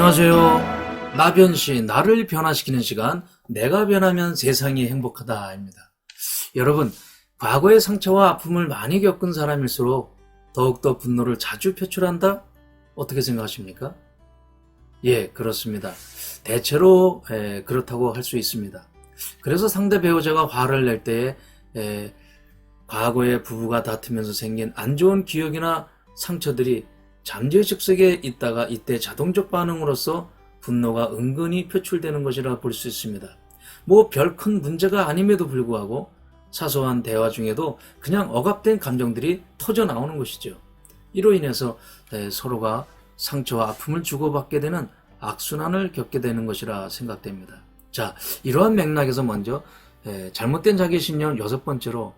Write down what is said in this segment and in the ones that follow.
안녕하세요. 나변시, 나를 변화시키는 시간, 내가 변하면 세상이 행복하다입니다. 여러분, 과거의 상처와 아픔을 많이 겪은 사람일수록 더욱더 분노를 자주 표출한다? 어떻게 생각하십니까? 예, 그렇습니다. 대체로 그렇다고 할 수 있습니다. 그래서 상대 배우자가 화를 낼 때에 과거의 부부가 다투면서 생긴 안 좋은 기억이나 상처들이 잠재의식 속에 있다가 이때 자동적 반응으로서 분노가 은근히 표출되는 것이라 볼 수 있습니다. 뭐 별 큰 문제가 아님에도 불구하고 사소한 대화 중에도 그냥 억압된 감정들이 터져 나오는 것이죠. 이로 인해서 서로가 상처와 아픔을 주고받게 되는 악순환을 겪게 되는 것이라 생각됩니다. 자, 이러한 맥락에서 먼저 잘못된 자기신념 6번째로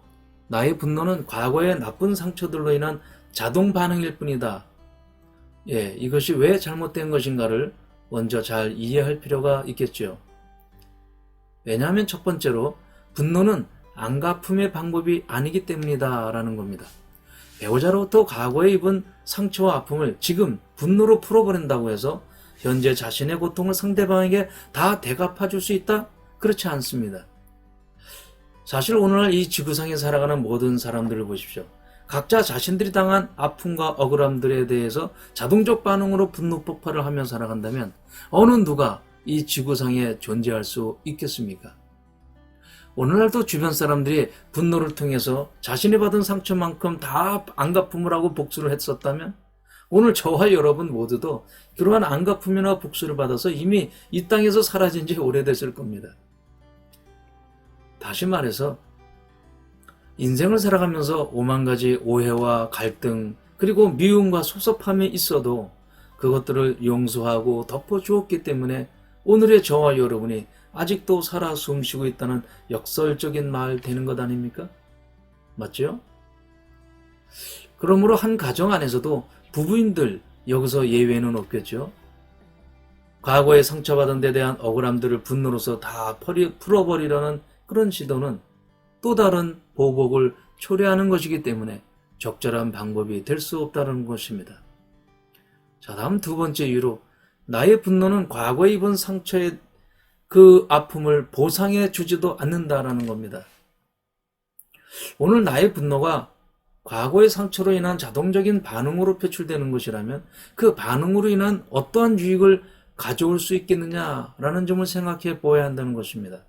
나의 분노는 과거의 나쁜 상처들로 인한 자동 반응일 뿐이다. 이것이 왜 잘못된 것인가를 먼저 잘 이해할 필요가 있겠죠. 왜냐하면 첫 번째로 분노는 안갚음의 방법이 아니기 때문이다 라는 겁니다. 배우자로부터 과거에 입은 상처와 아픔을 지금 분노로 풀어버린다고 해서 현재 자신의 고통을 상대방에게 다 대갚아 줄 수 있다? 그렇지 않습니다. 사실 오늘날 이 지구상에 살아가는 모든 사람들을 보십시오. 각자 자신들이 당한 아픔과 억울함들에 대해서 자동적 반응으로 분노 폭발을 하며 살아간다면 어느 누가 이 지구상에 존재할 수 있겠습니까? 오늘날도 주변 사람들이 분노를 통해서 자신이 받은 상처만큼 다 안갚음을 하고 복수를 했었다면 오늘 저와 여러분 모두도 그러한 안갚음이나 복수를 받아서 이미 이 땅에서 사라진 지 오래됐을 겁니다. 다시 말해서 인생을 살아가면서 오만 가지 오해와 갈등 그리고 미움과 섭섭함이 있어도 그것들을 용서하고 덮어주었기 때문에 오늘의 저와 여러분이 아직도 살아 숨쉬고 있다는 역설적인 말 되는 것 아닙니까? 맞죠? 그러므로 한 가정 안에서도 부부인들 여기서 예외는 없겠죠. 과거에 상처받은 데 대한 억울함들을 분노로서 다 풀어버리려는 그런 시도는 또 다른 보복을 초래하는 것이기 때문에 적절한 방법이 될 수 없다는 것입니다. 자, 다음 두 번째 이유로 나의 분노는 과거에 입은 상처의 그 아픔을 보상해 주지도 않는다라는 겁니다. 오늘 나의 분노가 과거의 상처로 인한 자동적인 반응으로 표출되는 것이라면 그 반응으로 인한 어떠한 유익을 가져올 수 있겠느냐라는 점을 생각해 보아야 한다는 것입니다.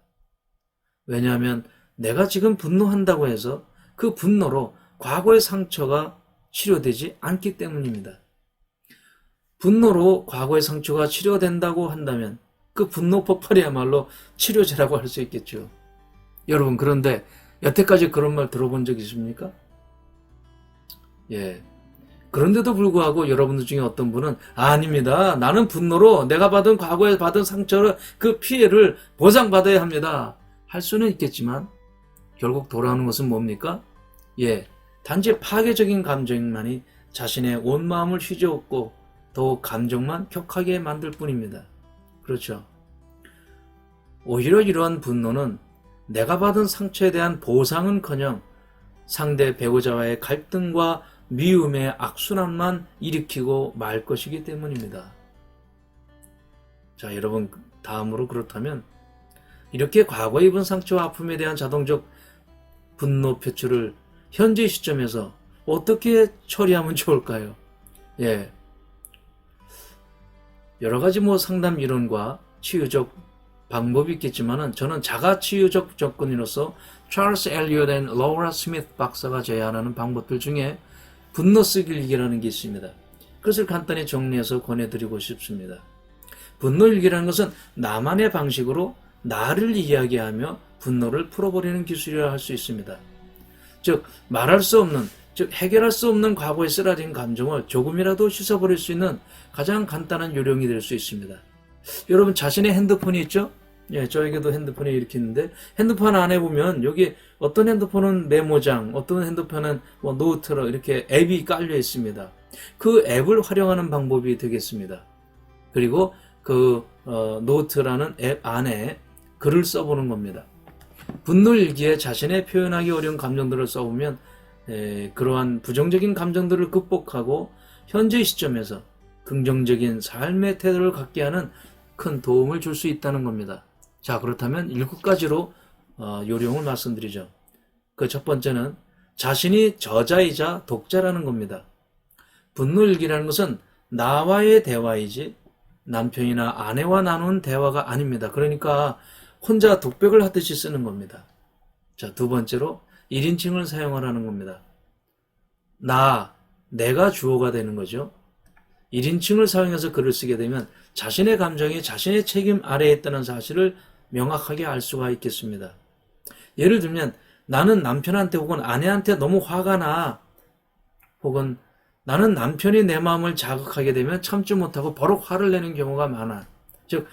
왜냐하면 내가 지금 분노한다고 해서 그 분노로 과거의 상처가 치료되지 않기 때문입니다. 분노로 과거의 상처가 치료된다고 한다면 그 분노 폭발이야말로 치료제라고 할 수 있겠죠. 여러분, 그런데 여태까지 그런 말 들어본 적 있습니까? 그런데도 불구하고 여러분들 중에 어떤 분은 아닙니다. 나는 분노로 내가 과거에 받은 상처를 그 피해를 보상받아야 합니다. 할 수는 있겠지만 결국 돌아오는 것은 뭡니까? 단지 파괴적인 감정만이 자신의 온 마음을 휘저었고 더욱 감정만 격하게 만들 뿐입니다. 그렇죠. 오히려 이러한 분노는 내가 받은 상처에 대한 보상은커녕 상대 배우자와의 갈등과 미움의 악순환만 일으키고 말 것이기 때문입니다. 자, 여러분, 다음으로 그렇다면 이렇게 과거에 입은 상처와 아픔에 대한 자동적 분노 표출을 현재 시점에서 어떻게 처리하면 좋을까요? 여러 가지 상담 이론과 치유적 방법이 있겠지만은 저는 자가 치유적 접근으로서 찰스 엘리엇 앤 로라 스미스 박사가 제안하는 방법들 중에 분노 쓰기 일기라는 게 있습니다. 그것을 간단히 정리해서 권해드리고 싶습니다. 분노 일기라는 것은 나만의 방식으로 나를 이야기하며 분노를 풀어버리는 기술이라 할 수 있습니다. 즉, 말할 수 없는, 해결할 수 없는 과거에 쓰라린 감정을 조금이라도 씻어버릴 수 있는 가장 간단한 요령이 될 수 있습니다. 여러분, 자신의 핸드폰이 있죠? 저에게도 핸드폰이 이렇게 있는데 핸드폰 안에 보면 여기 어떤 핸드폰은 메모장, 어떤 핸드폰은 노트로 이렇게 앱이 깔려 있습니다. 그 앱을 활용하는 방법이 되겠습니다. 그리고 그 노트라는 앱 안에 글을 써보는 겁니다. 분노일기에 자신의 표현하기 어려운 감정들을 써보면 그러한 부정적인 감정들을 극복하고 현재 시점에서 긍정적인 삶의 태도를 갖게 하는 큰 도움을 줄 수 있다는 겁니다. 자, 그렇다면 7가지로 요령을 말씀드리죠. 그 첫 번째는 자신이 저자이자 독자라는 겁니다. 분노일기라는 것은 나와의 대화이지 남편이나 아내와 나눈 대화가 아닙니다. 그러니까 혼자 독백을 하듯이 쓰는 겁니다. 자, 두 번째로 1인칭을 사용하라는 겁니다. 내가 주어가 되는 거죠. 1인칭을 사용해서 글을 쓰게 되면 자신의 감정이 자신의 책임 아래에 있다는 사실을 명확하게 알 수가 있겠습니다. 예를 들면 나는 남편한테 혹은 아내한테 너무 화가 나, 혹은 나는 남편이 내 마음을 자극하게 되면 참지 못하고 버럭 화를 내는 경우가 많아. 즉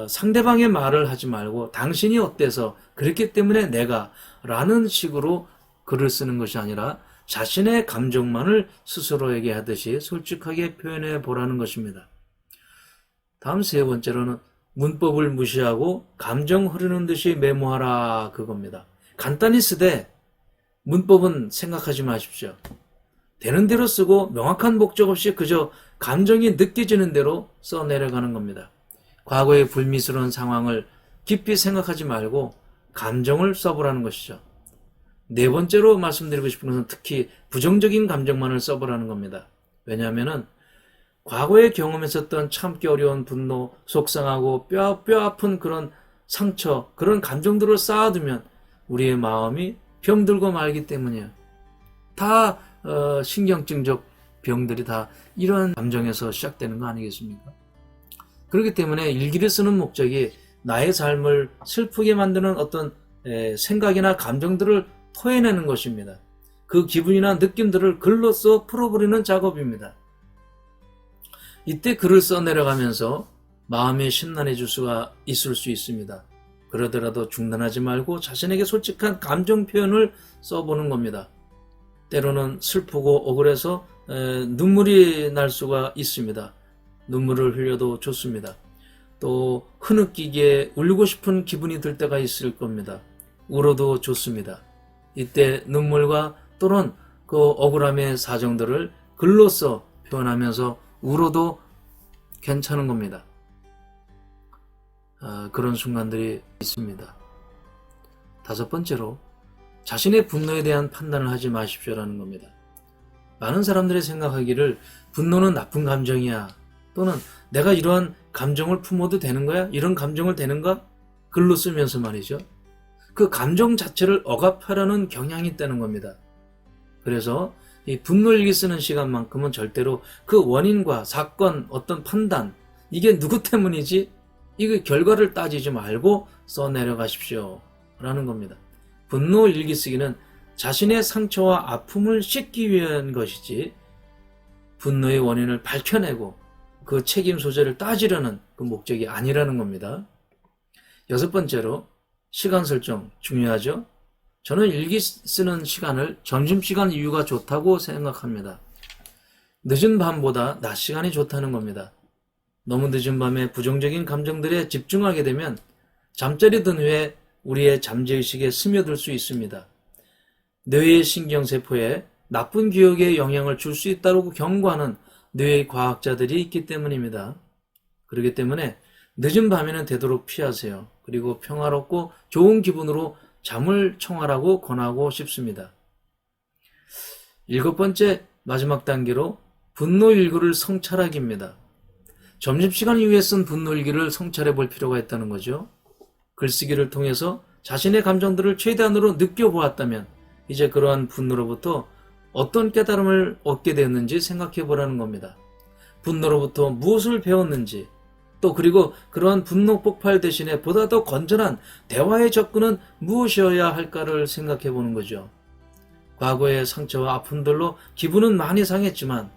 상대방의 말을 하지 말고 당신이 어때서 그랬기 때문에 내가 라는 식으로 글을 쓰는 것이 아니라 자신의 감정만을 스스로에게 하듯이 솔직하게 표현해 보라는 것입니다. 다음 세 번째로는 문법을 무시하고 감정 흐르는 듯이 메모하라, 그겁니다. 간단히 쓰되 문법은 생각하지 마십시오. 되는 대로 쓰고 명확한 목적 없이 그저 감정이 느껴지는 대로 써내려가는 겁니다. 과거의 불미스러운 상황을 깊이 생각하지 말고 감정을 써보라는 것이죠. 네 번째로 말씀드리고 싶은 것은 특히 부정적인 감정만을 써보라는 겁니다. 왜냐하면 과거에 경험했었던 참기 어려운 분노, 속상하고 뼈 아픈 그런 상처, 그런 감정들을 쌓아두면 우리의 마음이 병들고 말기 때문이에요. 다 신경증적 병들이 다 이런 감정에서 시작되는 거 아니겠습니까? 그렇기 때문에 일기를 쓰는 목적이 나의 삶을 슬프게 만드는 어떤 생각이나 감정들을 토해내는 것입니다. 그 기분이나 느낌들을 글로써 풀어버리는 작업입니다. 이때 글을 써내려가면서 마음이 심란해질 수가 있을 수 있습니다. 그러더라도 중단하지 말고 자신에게 솔직한 감정 표현을 써보는 겁니다. 때로는 슬프고 억울해서 눈물이 날 수가 있습니다. 눈물을 흘려도 좋습니다. 또 흐느끼게 울고 싶은 기분이 들 때가 있을 겁니다. 울어도 좋습니다. 이때 눈물과 또는 그 억울함의 사정들을 글로써 표현하면서 울어도 괜찮은 겁니다. 그런 순간들이 있습니다. 다섯 번째로 자신의 분노에 대한 판단을 하지 마십시오라는 겁니다. 많은 사람들이 생각하기를 분노는 나쁜 감정이야, 또는 내가 이러한 감정을 품어도 되는 거야? 이런 감정을 되는가? 글로 쓰면서 말이죠. 그 감정 자체를 억압하려는 경향이 있다는 겁니다. 그래서 이 분노일기 쓰는 시간만큼은 절대로 그 원인과 사건, 어떤 판단, 이게 누구 때문이지? 이거 결과를 따지지 말고 써내려가십시오 라는 겁니다. 분노일기 쓰기는 자신의 상처와 아픔을 씻기 위한 것이지 분노의 원인을 밝혀내고 그 책임 소재를 따지려는 그 목적이 아니라는 겁니다. 여섯 번째로 시간 설정 중요하죠. 저는 일기 쓰는 시간을 점심시간 이후가 좋다고 생각합니다. 늦은 밤보다 낮 시간이 좋다는 겁니다. 너무 늦은 밤에 부정적인 감정들에 집중하게 되면 잠자리 든 후에 우리의 잠재의식에 스며들 수 있습니다. 뇌의 신경세포에 나쁜 기억에 영향을 줄 수 있다고 경고하는 뇌의 과학자들이 있기 때문입니다. 그렇기 때문에 늦은 밤에는 되도록 피하세요. 그리고 평화롭고 좋은 기분으로 잠을 청하라고 권하고 싶습니다. 일곱 번째 마지막 단계로 분노일기를 성찰하기입니다. 점심시간 이후에 쓴 분노일기를 성찰해 볼 필요가 있다는 거죠. 글쓰기를 통해서 자신의 감정들을 최대한으로 느껴보았다면 이제 그러한 분노로부터 어떤 깨달음을 얻게 되었는지 생각해 보라는 겁니다. 분노로부터 무엇을 배웠는지, 또 그리고 그러한 분노 폭발 대신에 보다 더 건전한 대화의 접근은 무엇이어야 할까를 생각해 보는 거죠. 과거의 상처와 아픔들로 기분은 많이 상했지만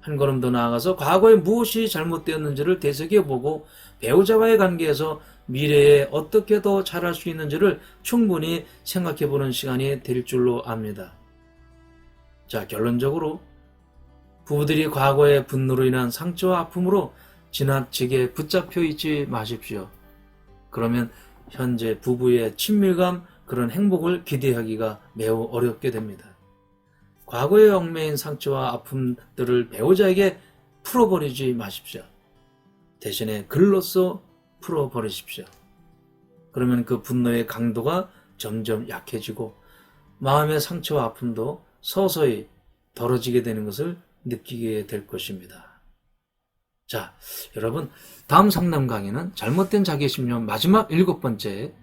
한 걸음 더 나아가서 과거에 무엇이 잘못되었는지를 되새겨보고 배우자와의 관계에서 미래에 어떻게 더 잘할 수 있는지를 충분히 생각해보는 시간이 될 줄로 압니다. 자, 결론적으로 부부들이 과거의 분노로 인한 상처와 아픔으로 지나치게 붙잡혀 있지 마십시오. 그러면 현재 부부의 친밀감, 그런 행복을 기대하기가 매우 어렵게 됩니다. 과거에 얽매인 상처와 아픔들을 배우자에게 풀어버리지 마십시오. 대신에 글로써 풀어버리십시오. 그러면 그 분노의 강도가 점점 약해지고 마음의 상처와 아픔도 서서히 덜어지게 되는 것을 느끼게 될 것입니다. 자, 여러분, 다음 상담 강의는 잘못된 자기심리학 마지막 7번째,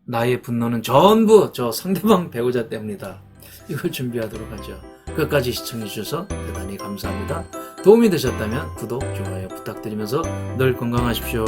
나의 분노는 전부 저 상대방 배우자 때문이다. 이걸 준비하도록 하죠. 끝까지 시청해 주셔서 대단히 감사합니다. 도움이 되셨다면 구독, 좋아요 부탁드리면서 늘 건강하십시오.